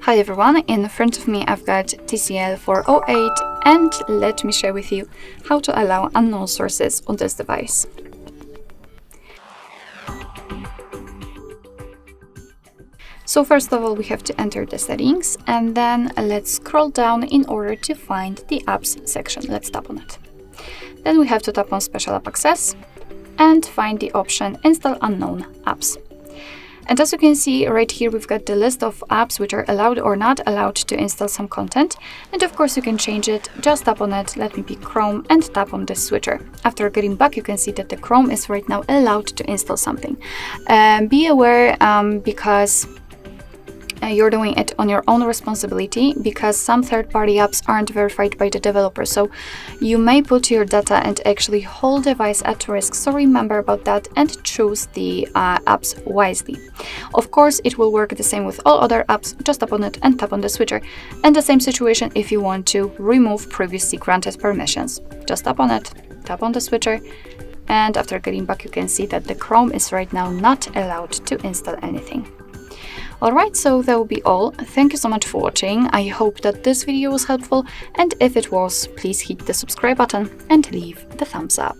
Hi everyone, in front of me I've got TCL 408 and let me share with you how to allow unknown sources on this device. So first of all we have to enter the settings and then let's scroll down in order to find the apps section. Let's tap on it. Then we have to tap on special app access and find the option install unknown apps. And as you can see right here, we've got the list of apps which are allowed or not allowed to install some content. And of course you can change it, just tap on it, let me pick Chrome and tap on this switcher. After getting back, you can see that the Chrome is right now allowed to install something. Be aware because you're doing it on your own responsibility because some third-party apps aren't verified by the developer. So you may put your data and actually whole device at risk. So remember about that and choose the apps wisely. Of course, it will work the same with all other apps. Just tap on it and tap on the switcher. And the same situation if you want to remove previously granted permissions. Just tap on it, tap on the switcher. And after getting back, you can see that the Chrome is right now not allowed to install anything. Alright, so that will be all. Thank you so much for watching. I hope that this video was helpful, and if it was, please hit the subscribe button and leave the thumbs up.